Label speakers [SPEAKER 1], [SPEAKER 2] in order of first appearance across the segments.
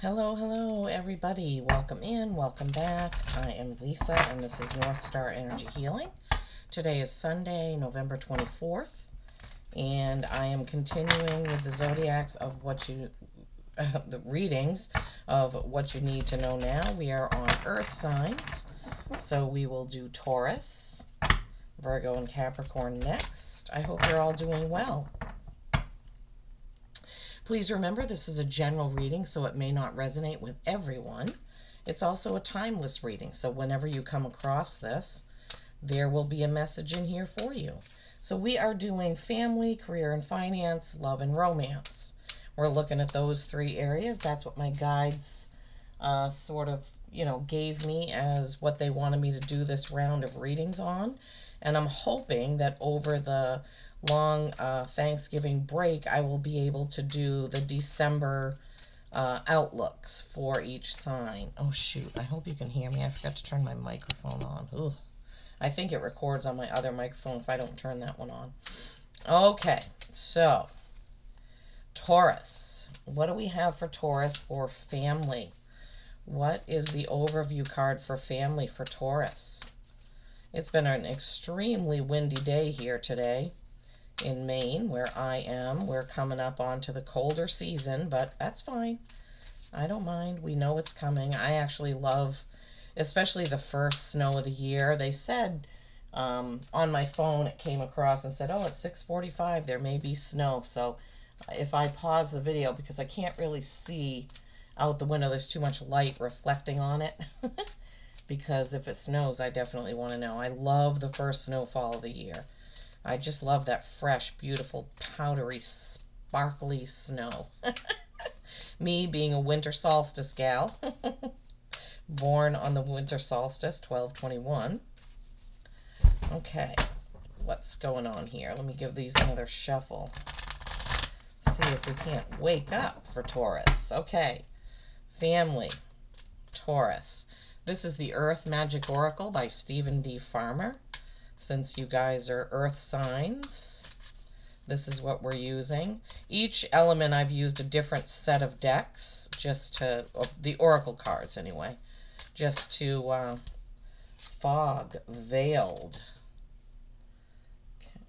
[SPEAKER 1] Hello, everybody. Welcome in, welcome back. I am Lisa, and this is North Star Energy Healing. Today is Sunday, November 24th, and I am continuing with the zodiacs of the readings of what you need to know now. We are on Earth signs, so we will do Taurus, Virgo, and Capricorn next. I hope you're all doing well. Please remember this is a general reading, so it may not resonate with everyone. It's also a timeless reading, so whenever you come across this, there will be a message in here for you. So we are doing family, career and finance, love and romance. We're looking at those three areas. That's what my guides gave me as what they wanted me to do this round of readings on. And I'm hoping that over the long Thanksgiving break, I will be able to do the December outlooks for each sign. Oh shoot, I hope you can hear me. I forgot to turn my microphone on. Ugh. I think it records on my other microphone if I don't turn that one on. Okay, so Taurus. What do we have for Taurus for family? What is the overview card for family for Taurus? It's been an extremely windy day here today in Maine, where I am. We're coming up onto the colder season, but that's fine. I don't mind. We know it's coming. I actually love, especially the first snow of the year. They said on my phone, it came across and said, oh, it's 6:45. There may be snow. So if I pause the video, because I can't really see out the window, there's too much light reflecting on it. Because if it snows, I definitely want to know. I love the first snowfall of the year. I just love that fresh, beautiful, powdery, sparkly snow. Me being a winter solstice gal, born on the winter solstice, 12/21. Okay, what's going on here? Let me give these another shuffle. See if we can't wake up for Taurus. Okay, family, Taurus. This is the Earth Magic Oracle by Stephen D. Farmer. Since you guys are earth signs, this is what we're using. Each element I've used a different set of decks, the oracle cards anyway, just to fog veiled. Okay,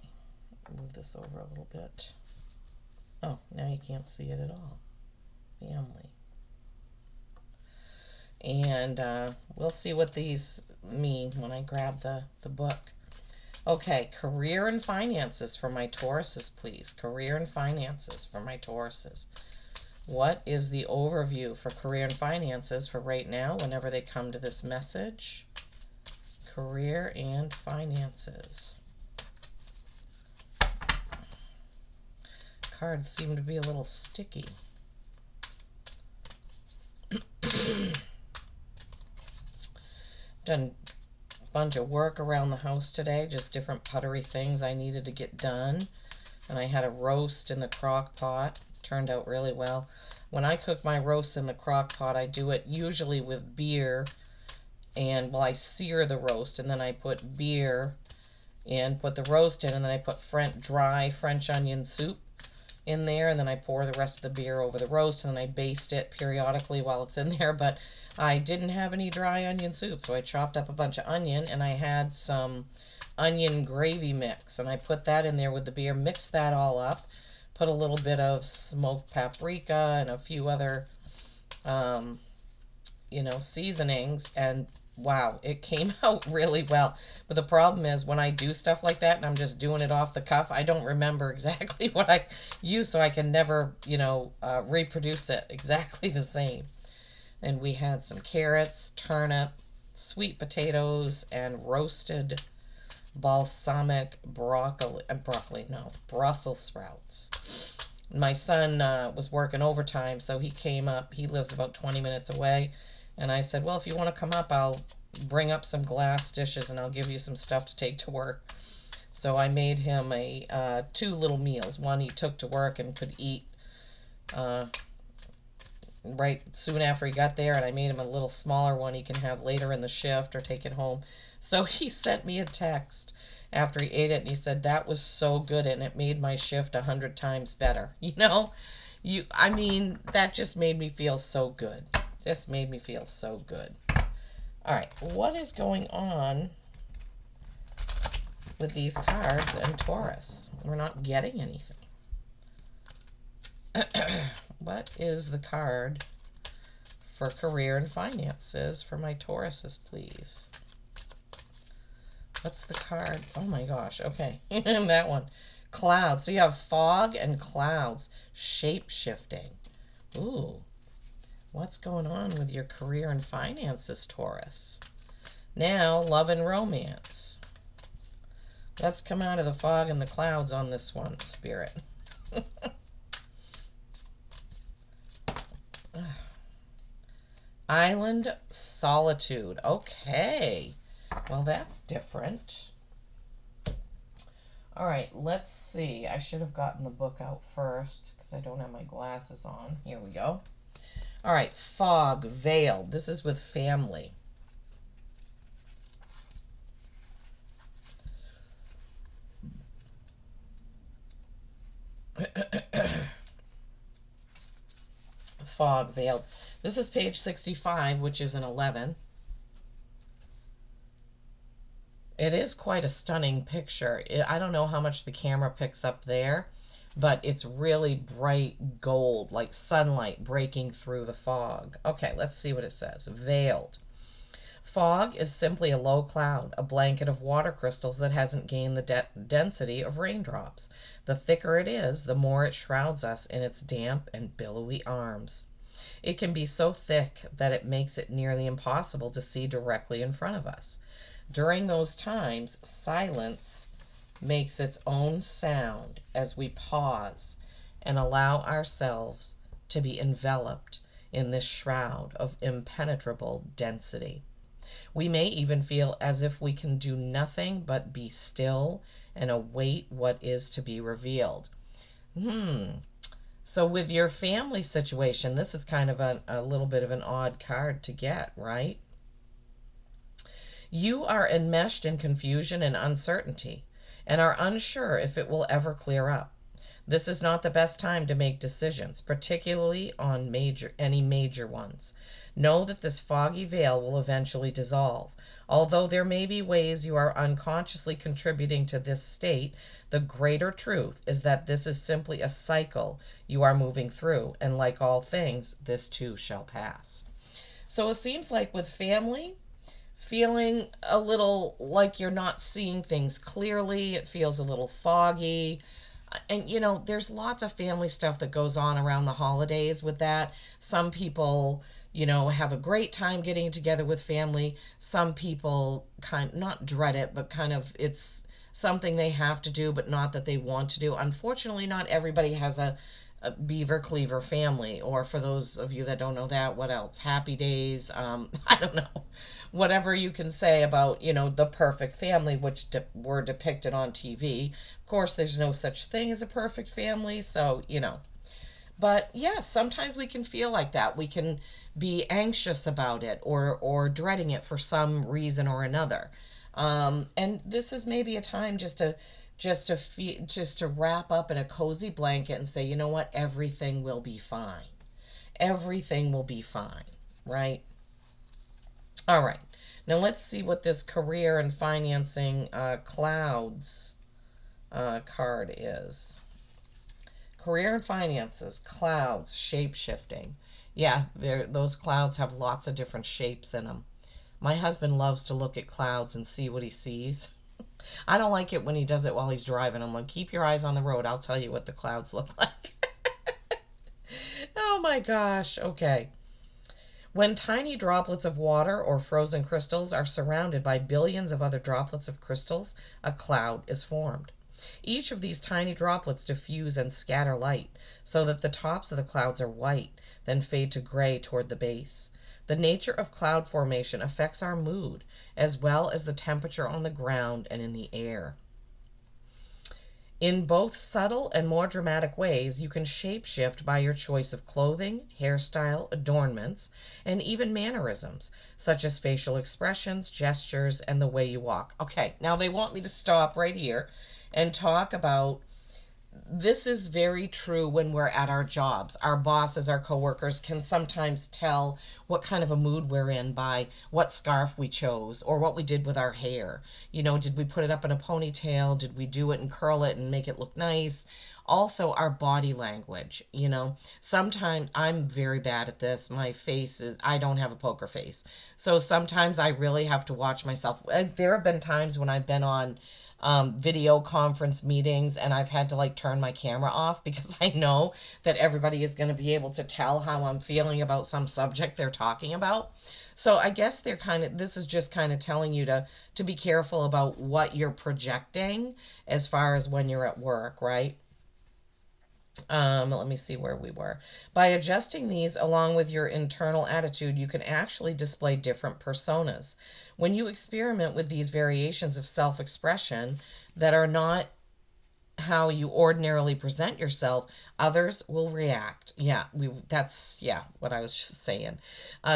[SPEAKER 1] move this over a little bit. Oh, now you can't see it at all. Family. And we'll see what these mean when I grab the book. Okay, career and finances for my Tauruses, please. Career and finances for my Tauruses. What is the overview for career and finances for right now whenever they come to this message? Career and finances. Cards seem to be a little sticky. Done a bunch of work around the house today, just different puttery things I needed to get done. And I had a roast in the crock pot. Turned out really well. When I cook my roast in the crock pot, I do it usually with beer. And I sear the roast, and then I put beer and put the roast in, and then I put dry French onion soup in there, and then I pour the rest of the beer over the roast, and then I baste it periodically while it's in there. But I didn't have any dry onion soup, so I chopped up a bunch of onion, and I had some onion gravy mix, and I put that in there with the beer, mixed that all up, put a little bit of smoked paprika and a few other seasonings, and wow, it came out really well. But the problem is when I do stuff like that and I'm just doing it off the cuff, I don't remember exactly what I use, so I can never, reproduce it exactly the same. And we had some carrots, turnip, sweet potatoes, and roasted balsamic Brussels sprouts. My son was working overtime, so he came up. He lives about 20 minutes away. And I said, well, if you want to come up, I'll bring up some glass dishes and I'll give you some stuff to take to work. So I made him two little meals. One he took to work and could eat right soon after he got there, and I made him a little smaller one he can have later in the shift or take it home. So he sent me a text after he ate it, and he said, that was so good, and it made my shift 100 times better. I mean, that just made me feel so good. Just made me feel so good. All right, what is going on with these cards and Taurus? We're not getting anything. What is the card for career and finances for my Tauruses, please? What's the card? Oh my gosh, okay. That one. Clouds. So you have fog and clouds. Shape-shifting. Ooh. What's going on with your career and finances, Taurus? Now, love and romance. Let's come out of the fog and the clouds on this one, Spirit. Island solitude. Okay. Well, that's different. All right, let's see. I should have gotten the book out first because I don't have my glasses on. Here we go. All right, fog, veiled. This is with family. Fog, veiled. This is page 65, which is an 11. It is quite a stunning picture. I don't know how much the camera picks up there, but it's really bright gold, like sunlight breaking through the fog. Okay, let's see what it says. Veiled. Fog is simply a low cloud, a blanket of water crystals that hasn't gained the density of raindrops. The thicker it is, the more it shrouds us in its damp and billowy arms. It can be so thick that it makes it nearly impossible to see directly in front of us. During those times, silence makes its own sound as we pause and allow ourselves to be enveloped in this shroud of impenetrable density. We may even feel as if we can do nothing but be still and await what is to be revealed. So with your family situation, this is kind of a little bit of an odd card to get, right? You are enmeshed in confusion and uncertainty and are unsure if it will ever clear up. This is not the best time to make decisions, particularly on any major ones. Know that this foggy veil will eventually dissolve. Although there may be ways you are unconsciously contributing to this state, the greater truth is that this is simply a cycle you are moving through, and like all things, this too shall pass. So it seems like with family, feeling a little like you're not seeing things clearly, it feels a little foggy. And there's lots of family stuff that goes on around the holidays with that. Some people have a great time getting together with family. Some people not dread it, but kind of it's something they have to do, but not that they want to do. Unfortunately, not everybody has a beaver cleaver family, or for those of you that don't know that, what else? Happy days. I don't know. Whatever you can say about, the perfect family, which were depicted on TV. Of course, there's no such thing as a perfect family, so, But yeah, sometimes we can feel like that. We can be anxious about it or dreading it for some reason or another. And this is maybe a time just to wrap up in a cozy blanket and say, you know what, everything will be fine. Everything will be fine, right? All right. Now let's see what this career and financing clouds card is. Career and finances, clouds, shape-shifting. Yeah, those clouds have lots of different shapes in them. My husband loves to look at clouds and see what he sees. I don't like it when he does it while he's driving. I'm like, keep your eyes on the road. I'll tell you what the clouds look like. Oh my gosh. Okay. When tiny droplets of water or frozen crystals are surrounded by billions of other droplets of crystals, a cloud is formed. Each of these tiny droplets diffuse and scatter light, so that the tops of the clouds are white, then fade to gray toward the base. The nature of cloud formation affects our mood, as well as the temperature on the ground and in the air. In both subtle and more dramatic ways, you can shapeshift by your choice of clothing, hairstyle, adornments, and even mannerisms, such as facial expressions, gestures, and the way you walk. Okay, now they want me to stop right here and talk about this is very true when we're at our jobs. Our bosses, our coworkers can sometimes tell what kind of a mood we're in by what scarf we chose or what we did with our hair. You know, did we put it up in a ponytail? Did we do it and curl it and make it look nice? Also, our body language. You know, sometimes I'm very bad at this. My face is, I don't have a poker face. So sometimes I really have to watch myself. There have been times when I've been on video conference meetings and I've had to like turn my camera off because I know that everybody is going to be able to tell how I'm feeling about some subject they're talking about. So I guess they're kind of, this is just kind of telling you to be careful about what you're projecting as far as when you're at work, right? Let me see where we were. By adjusting these along with your internal attitude, you can actually display different personas. When you experiment with these variations of self expression that are not how you ordinarily present yourself, others will react. That's what I was just saying.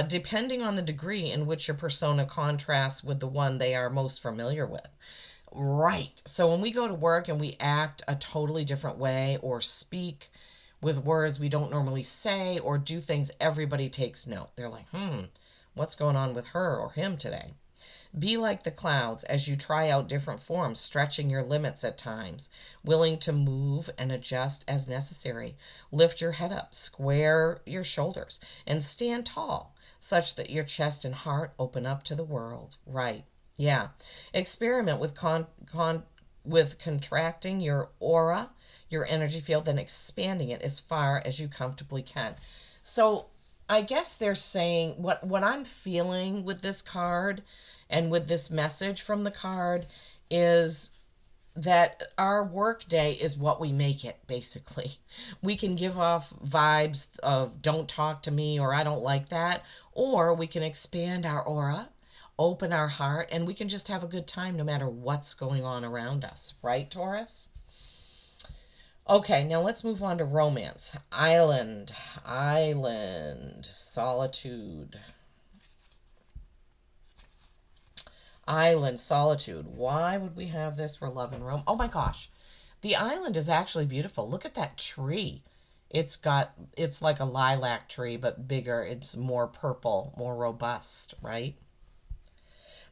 [SPEAKER 1] Depending on the degree in which your persona contrasts with the one they are most familiar with. Right. So when we go to work and we act a totally different way or speak with words we don't normally say or do things, everybody takes note. They're like, what's going on with her or him today? Be like the clouds as you try out different forms, stretching your limits at times, willing to move and adjust as necessary. Lift your head up, square your shoulders, and stand tall, such that your chest and heart open up to the world. Right. Yeah. Experiment with contracting your aura, your energy field, then expanding it as far as you comfortably can. So I guess they're saying what I'm feeling with this card and with this message from the card is that our work day is what we make it, basically. We can give off vibes of don't talk to me or I don't like that, or we can expand our aura, open our heart, and we can just have a good time no matter what's going on around us. Right, Taurus? Okay, now let's move on to romance. Island, solitude. Island, solitude. Why would we have this for love and romance? Oh my gosh. The island is actually beautiful. Look at that tree. It's like a lilac tree, but bigger. It's more purple, more robust, right?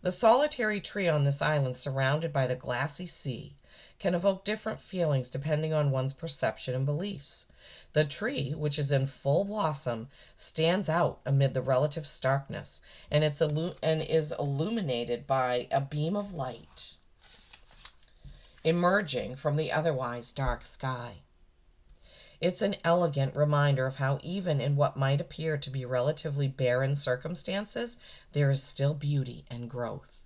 [SPEAKER 1] The solitary tree on this island, surrounded by the glassy sea, can evoke different feelings depending on one's perception and beliefs. The tree, which is in full blossom, stands out amid the relative starkness and is illuminated by a beam of light emerging from the otherwise dark sky. It's an elegant reminder of how, even in what might appear to be relatively barren circumstances, there is still beauty and growth.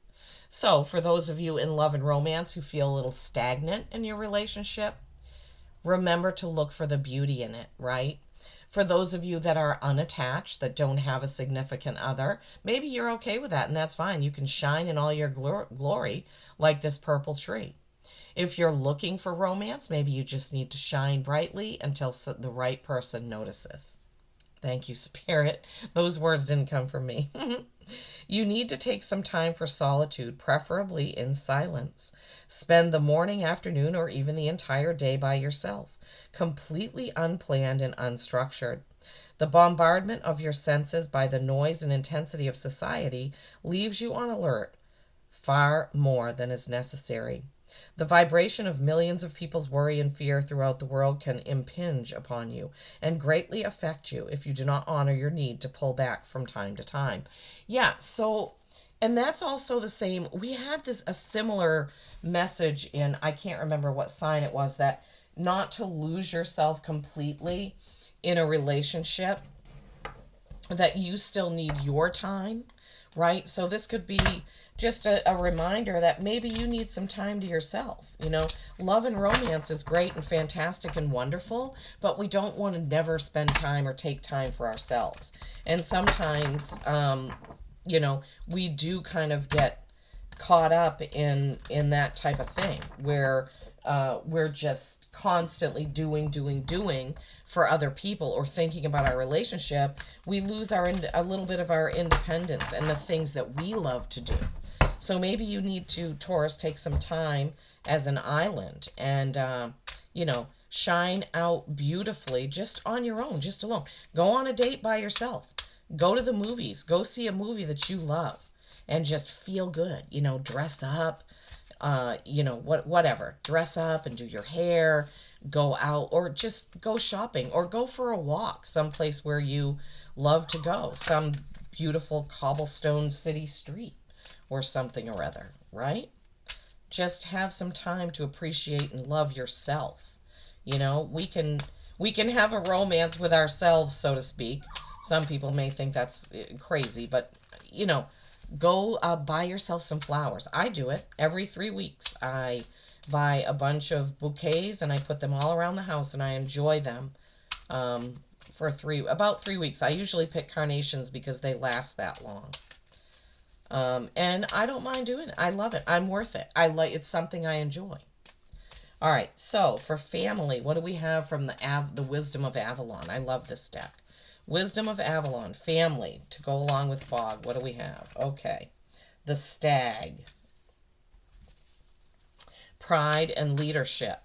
[SPEAKER 1] So, for those of you in love and romance who feel a little stagnant in your relationship, remember to look for the beauty in it, right? For those of you that are unattached, that don't have a significant other, maybe you're okay with that, and that's fine. You can shine in all your glory like this purple tree. If you're looking for romance, maybe you just need to shine brightly until the right person notices. Thank you, Spirit. Those words didn't come from me. You need to take some time for solitude, preferably in silence. Spend the morning, afternoon, or even the entire day by yourself, completely unplanned and unstructured. The bombardment of your senses by the noise and intensity of society leaves you on alert far more than is necessary. The vibration of millions of people's worry and fear throughout the world can impinge upon you and greatly affect you if you do not honor your need to pull back from time to time. Yeah, so, and that's also the same. We had a similar message in, I can't remember what sign it was, that not to lose yourself completely in a relationship, that you still need your time, right? So this could be just a reminder that maybe you need some time to yourself. You know, love and romance is great and fantastic and wonderful, but we don't want to never spend time or take time for ourselves. And sometimes, we do kind of get caught up in that type of thing where we're just constantly doing for other people or thinking about our relationship. We lose a little bit of our independence and the things that we love to do. So maybe you need to, Taurus, take some time as an island and, shine out beautifully just on your own, just alone. Go on a date by yourself. Go to the movies. Go see a movie that you love and just feel good. Dress up, whatever. Dress up and do your hair, go out, or just go shopping, or go for a walk someplace where you love to go. Some beautiful cobblestone city street or something or other, right? Just have some time to appreciate and love yourself. We can have a romance with ourselves, so to speak. Some people may think that's crazy, but go buy yourself some flowers. I do it every 3 weeks. I buy a bunch of bouquets and I put them all around the house and I enjoy them for about 3 weeks. I usually pick carnations because they last that long. And I don't mind doing it. I love it. I'm worth it. It's something I enjoy. All right, so for family, what do we have from the Wisdom of Avalon? I love this deck. Wisdom of Avalon, family, to go along with fog. What do we have? Okay, the Stag, pride and leadership.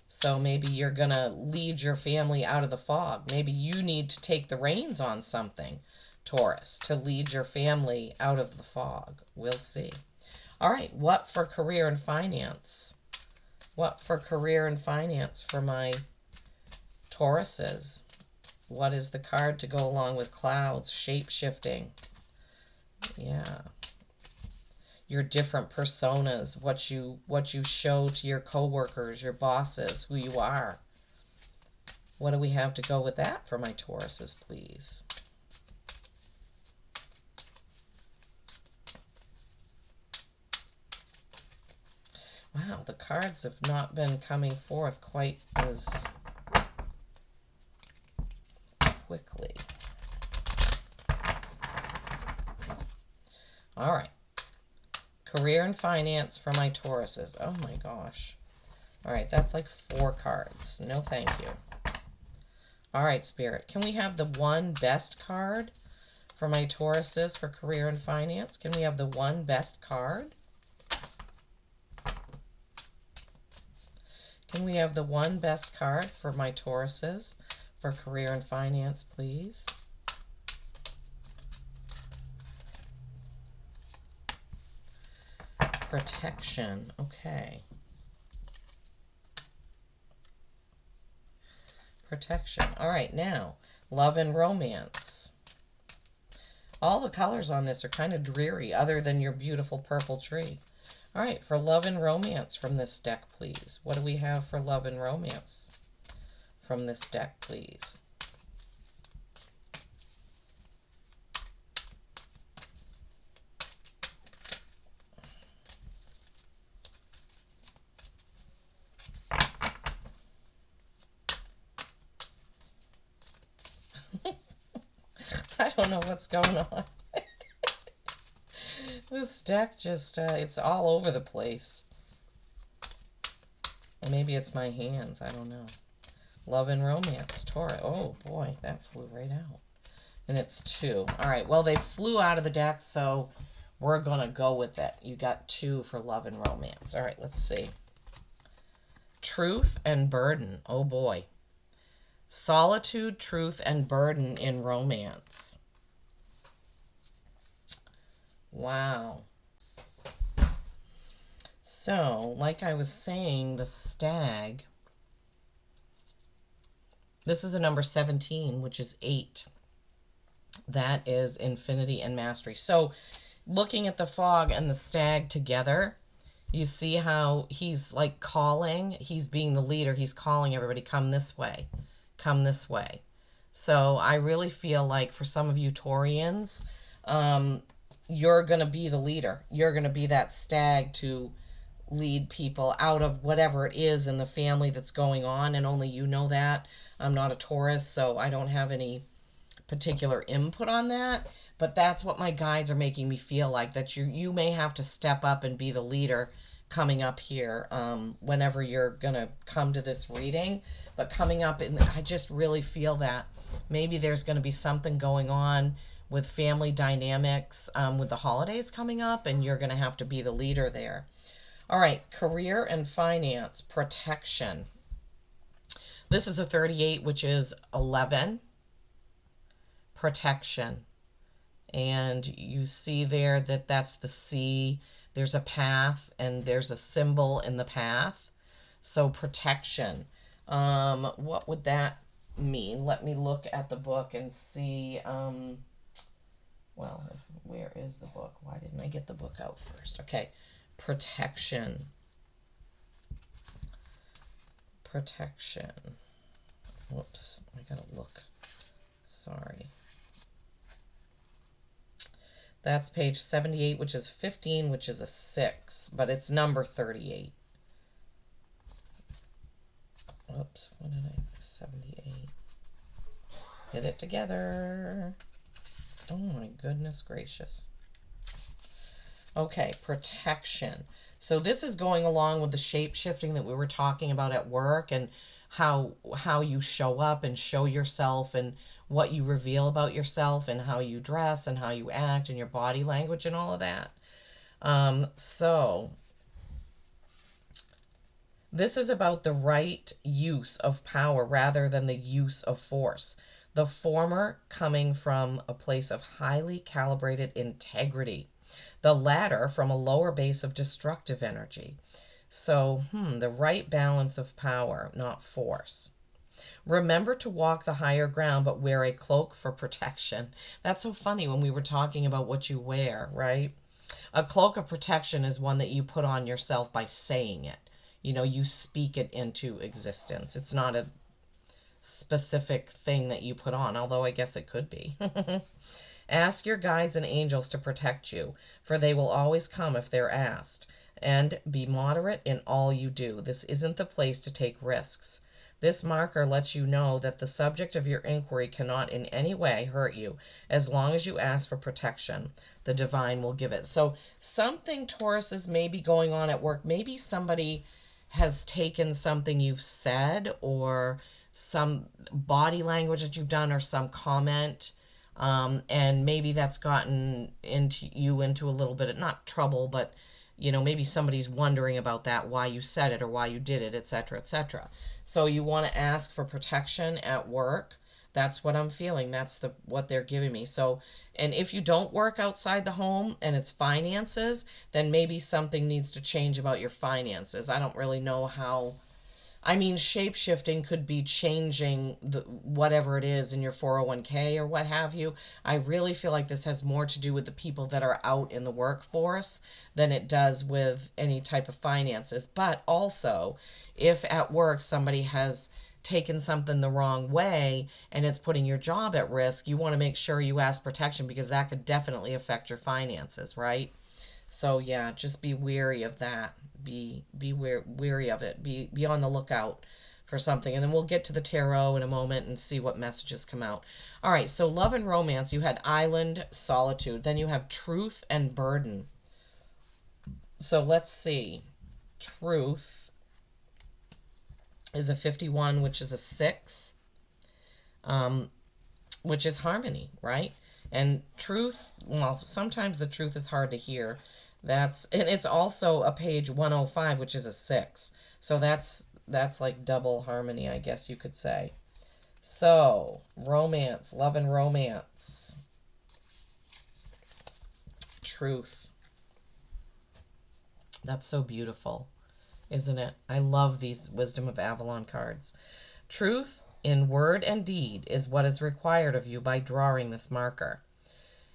[SPEAKER 1] So maybe you're going to lead your family out of the fog. Maybe you need to take the reins on something, Taurus, to lead your family out of the fog. We'll see. All right, what for career and finance? What for career and finance for my Tauruses? What is the card to go along with clouds? Shape-shifting. Yeah. Your different personas, what you show to your coworkers, your bosses, who you are. What do we have to go with that for my Tauruses, please? Wow, the cards have not been coming forth quite as quickly. All right. Career and finance for my Tauruses. Oh my gosh. All right, that's like 4 cards. No thank you. All right, Spirit. Can we have the one best card for my Tauruses for career and finance? Can we have the one best card? Can we have the one best card for my Tauruses for career and finance, please? Protection. Okay. Protection. All right, now, love and romance. All the colors on this are kind of dreary, other than your beautiful purple tree. All right, for love and romance from this deck, please. What do we have for love and romance from this deck, please? I don't know what's going on. This deck just, it's all over the place. Maybe it's my hands. I don't know. Love and romance. Taurus. Oh, boy. That flew right out. And it's 2. All right. Well, they flew out of the deck, so we're going to go with it. You got 2 for love and romance. All right. Let's see. Truth and burden. Oh, boy. Solitude, truth, and burden in romance. Wow. So, like I was saying, the Stag, this is a number 17, which is 8. That is infinity and mastery. So, looking at the fog and the Stag together, you see how he's like calling, he's being the leader, he's calling everybody, come this way, come this way. So, I really feel like for some of you Taurians, you're going to be the leader. You're going to be that Stag to lead people out of whatever it is in the family that's going on, and only you know that. I'm not a Taurus, so I don't have any particular input on that, but that's what my guides are making me feel like, that you may have to step up and be the leader coming up here whenever you're going to come to this reading. But coming up, I just really feel that maybe there's going to be something going on with family dynamics with the holidays coming up, and you're going to have to be the leader there. All right, career and finance, protection. This is a 38, which is 11, protection. And you see there that that's the sea. There's a path and there's a symbol in the path. So protection. What would that mean? Let me look at the book and see. Well, where is the book? Why didn't I get the book out first? Okay, protection. Protection. Whoops, I gotta look. Sorry. That's page 78, which is 15, which is a 6, but it's number 38. Oops, what did I, 78. Hit it together. Oh my goodness gracious. Okay, protection. So this is going along with the shape shifting that we were talking about at work, and how you show up and show yourself, and what you reveal about yourself, and how you dress and how you act and your body language and all of that. So this is about the right use of power rather than the use of force. The former coming from a place of highly calibrated integrity, the latter from a lower base of destructive energy. So, the right balance of power, not force. Remember to walk the higher ground, but wear a cloak for protection. That's so funny when we were talking about what you wear, right? A cloak of protection is one that you put on yourself by saying it. You speak it into existence. It's not a specific thing that you put on, although I guess it could be. Ask your guides and angels to protect you, for they will always come if they're asked. And be moderate in all you do. This isn't the place to take risks. This marker lets you know that the subject of your inquiry cannot in any way hurt you as long as you ask for protection. The divine will give it. So something, Taurus, is maybe going on at work. Maybe somebody has taken something you've said, or some body language that you've done, or some comment, and maybe that's gotten into a little bit of, not trouble, but maybe somebody's wondering about that, why you said it or why you did it, etc., etc. So you want to ask for protection at work. That's what I'm feeling. That's what they're giving me. So, and if you don't work outside the home and it's finances, then maybe something needs to change about your finances. I don't really know how. I mean, shape shifting could be changing whatever it is in your 401k or what have you. I really feel like this has more to do with the people that are out in the workforce than it does with any type of finances. But also, if at work somebody has taken something the wrong way and it's putting your job at risk, you want to make sure you ask protection, because that could definitely affect your finances, right? So yeah, just be wary of that. Be weary of it. Be on the lookout for something. And then we'll get to the tarot in a moment and see what messages come out. All right, so love and romance. You had island, solitude. Then you have truth and burden. So let's see. Truth is a 51, which is a 6, which is harmony, right? And truth, well, sometimes the truth is hard to hear. And it's also a page 105, which is a 6. So that's like double harmony, I guess you could say. So, romance, love and romance. Truth. That's so beautiful, isn't it? I love these Wisdom of Avalon cards. Truth in word and deed is what is required of you by drawing this marker,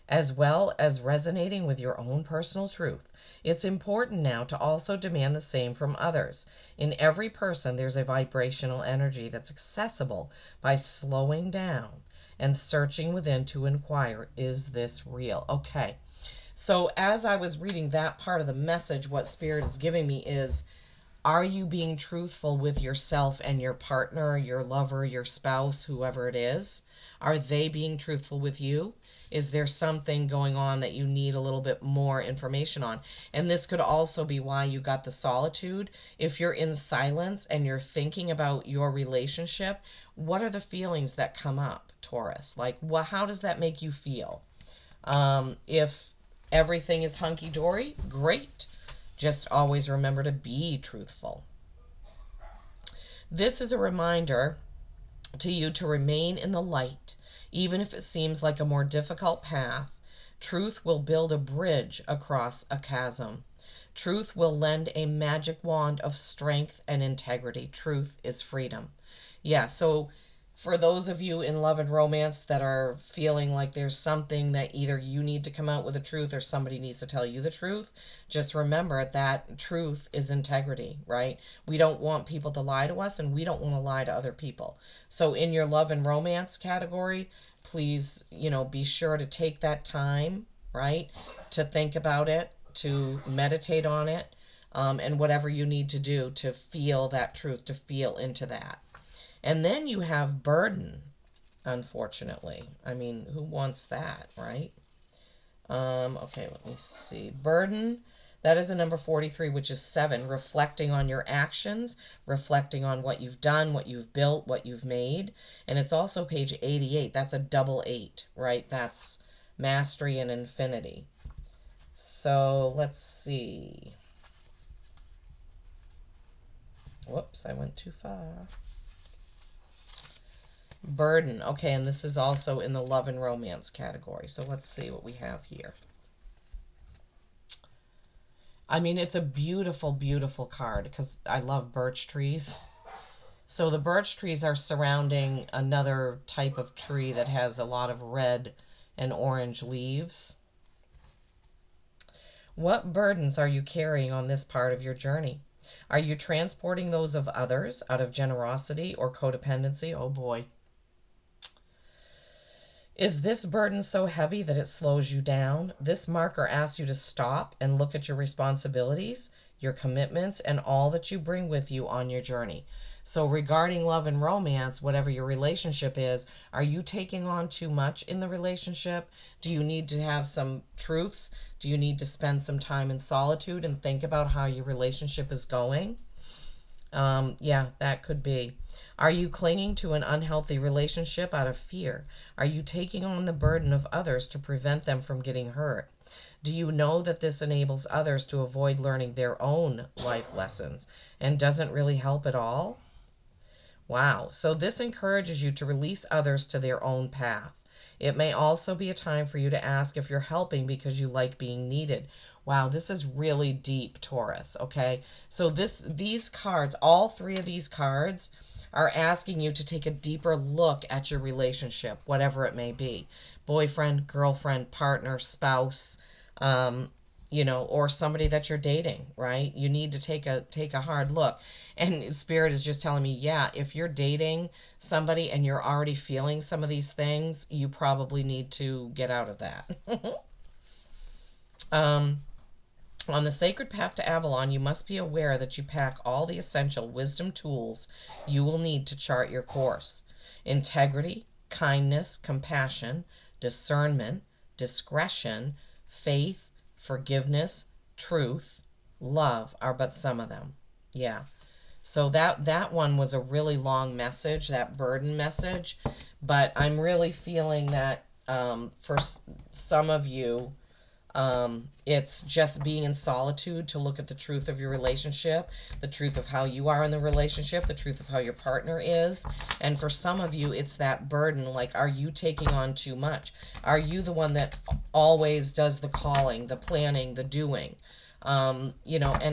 [SPEAKER 1] as well as resonating with your own personal truth. It's important now to also demand the same from others. In every person, there's a vibrational energy that's accessible by slowing down and searching within to inquire, is this real? Okay. So as I was reading that part of the message, what Spirit is giving me is, are you being truthful with yourself and your partner, your lover, your spouse, whoever it is? Are they being truthful with you? Is there something going on that you need a little bit more information on? And this could also be why you got the solitude. If you're in silence and you're thinking about your relationship, what are the feelings that come up, Taurus? Like, how does that make you feel? If everything is hunky-dory, great. Just always remember to be truthful. This is a reminder to you to remain in the light, even if it seems like a more difficult path. Truth will build a bridge across a chasm. Truth will lend a magic wand of strength and integrity. Truth is freedom. Yeah, so for those of you in love and romance that are feeling like there's something that either you need to come out with the truth or somebody needs to tell you the truth, just remember that truth is integrity, right? We don't want people to lie to us, and we don't want to lie to other people. So in your love and romance category, please, be sure to take that time, right, to think about it, to meditate on it, and whatever you need to do to feel that truth, to feel into that. And then you have burden, unfortunately. I mean, who wants that, right? Okay, let me see. Burden, that is a number 43, which is 7, reflecting on your actions, reflecting on what you've done, what you've built, what you've made. And it's also page 88. That's a double 8, right? That's mastery and infinity. So let's see. Whoops, I went too far. Burden. Okay, and this is also in the love and romance category. So let's see what we have here. I mean, it's a beautiful, beautiful card because I love birch trees. So the birch trees are surrounding another type of tree that has a lot of red and orange leaves. What burdens are you carrying on this part of your journey? Are you transporting those of others out of generosity or codependency? Oh boy. Is this burden so heavy that it slows you down? This marker asks you to stop and look at your responsibilities, your commitments, and all that you bring with you on your journey. So regarding love and romance, whatever your relationship is, are you taking on too much in the relationship? Do you need to have some truths? Do you need to spend some time in solitude and think about how your relationship is going? Yeah, that could be. Are you clinging to an unhealthy relationship out of fear? Are you taking on the burden of others to prevent them from getting hurt? Do you know that this enables others to avoid learning their own life lessons and doesn't really help at all? Wow. So this encourages you to release others to their own path. It may also be a time for you to ask if you're helping because you like being needed. Wow, this is really deep, Taurus, okay? So these cards, all 3 of these cards are asking you to take a deeper look at your relationship, whatever it may be. Boyfriend, girlfriend, partner, spouse, or somebody that you're dating, right? You need to take a hard look. And Spirit is just telling me, yeah, if you're dating somebody and you're already feeling some of these things, you probably need to get out of that. On the sacred path to Avalon, you must be aware that you pack all the essential wisdom tools you will need to chart your course. Integrity, kindness, compassion, discernment, discretion, faith, forgiveness, truth, love are but some of them. Yeah. So that one was a really long message, that burden message. But I'm really feeling that for some of you, it's just being in solitude to look at the truth of your relationship, the truth of how you are in the relationship, the truth of how your partner is. And for some of you, it's that burden, like, are you taking on too much? Are you the one that always does the calling, the planning, the doing? And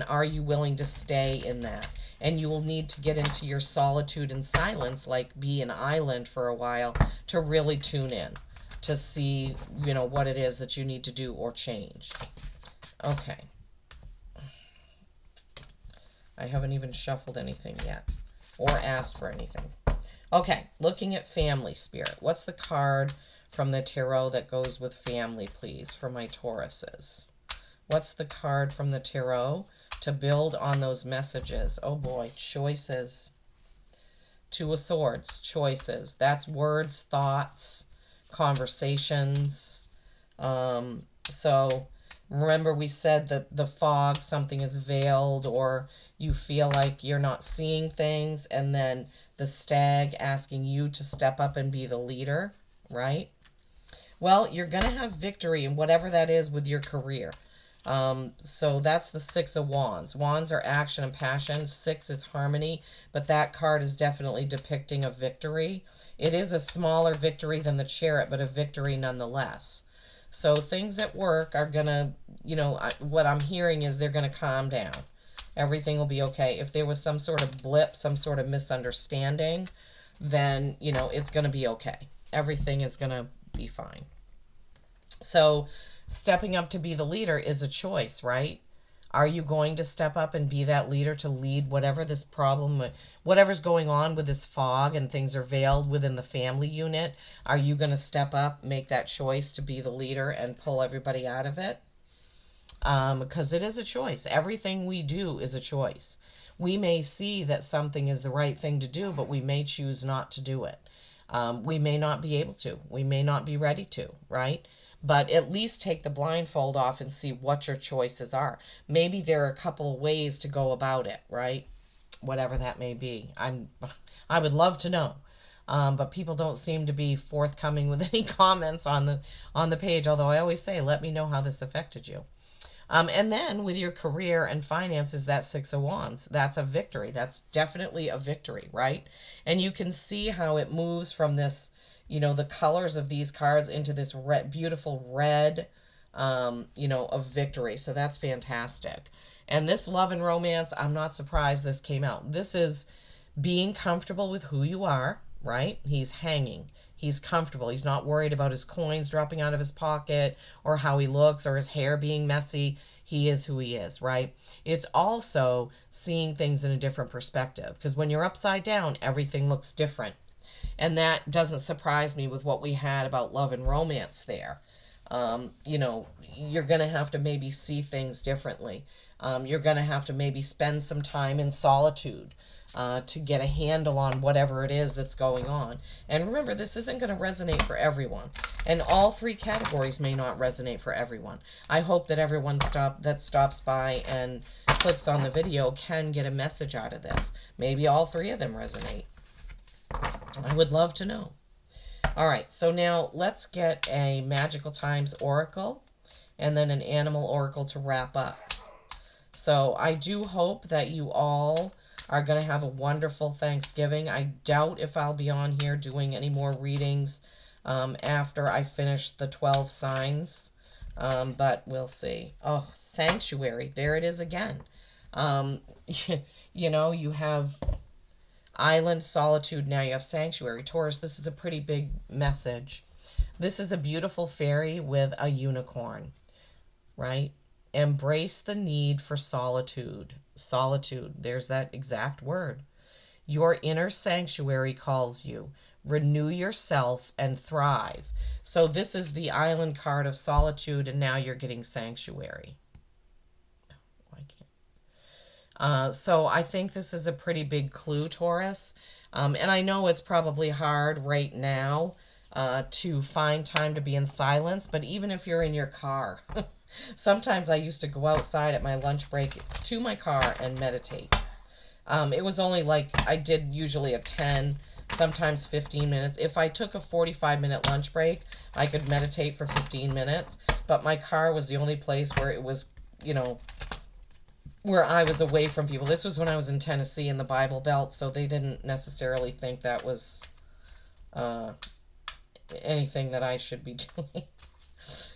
[SPEAKER 1] are you willing to stay in that? And you will need to get into your solitude and silence, like be an island for a while, to really tune in to see, what it is that you need to do or change. Okay. I haven't even shuffled anything yet or asked for anything. Okay, looking at family, Spirit. What's the card from the tarot that goes with family, please, for my Tauruses? What's the card from the tarot to build on those messages? Oh boy, choices. 2 of Swords, choices. That's words, thoughts, conversations. So remember we said that the fog, something is veiled, or you feel like you're not seeing things, and then the stag asking you to step up and be the leader, right? Well, you're going to have victory in whatever that is with your career. So that's the Six of Wands. Wands are action and passion. Six is harmony, but that card is definitely depicting a victory. It is a smaller victory than the Chariot, but a victory nonetheless. So things at work are gonna, what I'm hearing is they're gonna calm down. Everything will be okay. If there was some sort of blip, some sort of misunderstanding, then, it's gonna be okay. Everything is gonna be fine. So stepping up to be the leader is a choice, right? Are you going to step up and be that leader to lead whatever this problem, whatever's going on with this fog and things are veiled within the family unit? Are you going to step up, make that choice to be the leader and pull everybody out of it? Because it is a choice. Everything we do is a choice. We may see that something is the right thing to do, but we may choose not to do it. We may not be able to. We may not be ready to, right? But at least take the blindfold off and see what your choices are. Maybe there are a couple of ways to go about it, right? Whatever that may be. I would love to know. But people don't seem to be forthcoming with any comments on the page, although I always say, let me know how this affected you. And then with your career and finances, that Six of Wands, that's a victory. That's definitely a victory, right? And you can see how it moves from this, the colors of these cards into this beautiful red, of victory. So that's fantastic. And this love and romance, I'm not surprised this came out. This is being comfortable with who you are, right? He's hanging. He's comfortable. He's not worried about his coins dropping out of his pocket or how he looks or his hair being messy. He is who he is, right? It's also seeing things in a different perspective, because when you're upside down, everything looks different. And that doesn't surprise me with what we had about love and romance there. You're going to have to maybe see things differently. You're going to have to maybe spend some time in solitude to get a handle on whatever it is that's going on. And remember, this isn't going to resonate for everyone. And all three categories may not resonate for everyone. I hope that everyone that stops by and clicks on the video can get a message out of this. Maybe all three of them resonate. I would love to know. All right, so now let's get a Magical Times Oracle and then an Animal Oracle to wrap up. So I do hope that you all are going to have a wonderful Thanksgiving. I doubt if I'll be on here doing any more readings after I finish the 12 signs, but we'll see. Oh, Sanctuary. There it is again. You have Island, Solitude, now you have Sanctuary. Taurus, this is a pretty big message. This is a beautiful fairy with a unicorn, right? Embrace the need for solitude. Solitude, there's that exact word. Your inner sanctuary calls you. Renew yourself and thrive. So this is the Island card of Solitude, and now you're getting Sanctuary. So I think this is a pretty big clue, Taurus. And I know it's probably hard right now to find time to be in silence, but even if you're in your car, sometimes I used to go outside at my lunch break to my car and meditate. It was only I did usually a 10, sometimes 15 minutes. If I took a 45-minute lunch break, I could meditate for 15 minutes, but my car was the only place where it was, where I was away from people. This was when I was in Tennessee in the Bible Belt, so they didn't necessarily think that was anything that I should be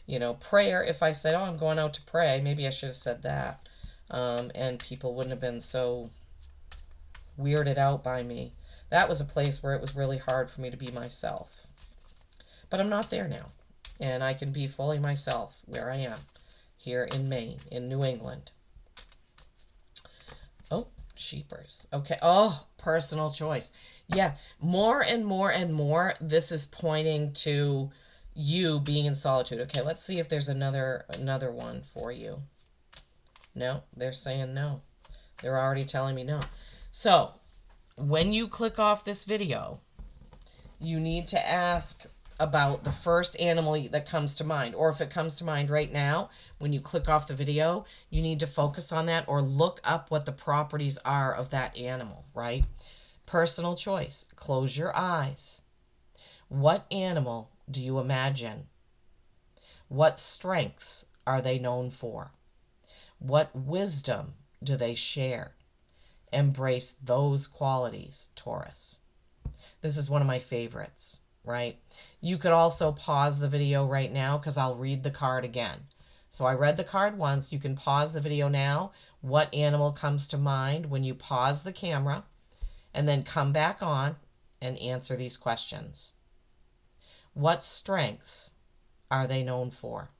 [SPEAKER 1] doing. Prayer, if I said, oh, I'm going out to pray, maybe I should have said that. And people wouldn't have been so weirded out by me. That was a place where it was really hard for me to be myself. But I'm not there now. And I can be fully myself where I am, here in Maine, in New England. Oh, sheepers. Okay. Oh, personal choice. Yeah, more and more and more, this is pointing to you being in solitude. Okay, let's see if there's another one for you. No, they're saying no. They're already telling me no. So, when you click off this video, you need to ask about the first animal that comes to mind. Or if it comes to mind right now, when you click off the video, you need to focus on that or look up what the properties are of that animal, right? Personal choice. Close your eyes. What animal do you imagine? What strengths are they known for? What wisdom do they share? Embrace those qualities, Taurus. This is one of my favorites, right? You could also pause the video right now because I'll read the card again. So I read the card once. You can pause the video now. What animal comes to mind when you pause the camera, and then come back on and answer these questions. What strengths are they known for?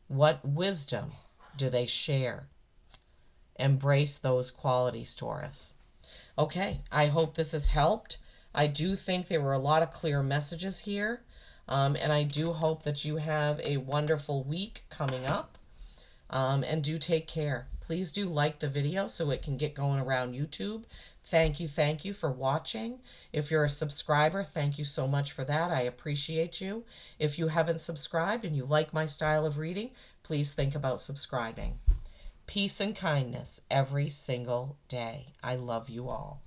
[SPEAKER 1] What wisdom do they share? Embrace those qualities, Taurus. Okay, I hope this has helped. I do think there were a lot of clear messages here. And I do hope that you have a wonderful week coming up. And do take care. Please do like the video so it can get going around YouTube. Thank you for watching. If you're a subscriber, thank you so much for that. I appreciate you. If you haven't subscribed and you like my style of reading, please think about subscribing. Peace and kindness every single day. I love you all.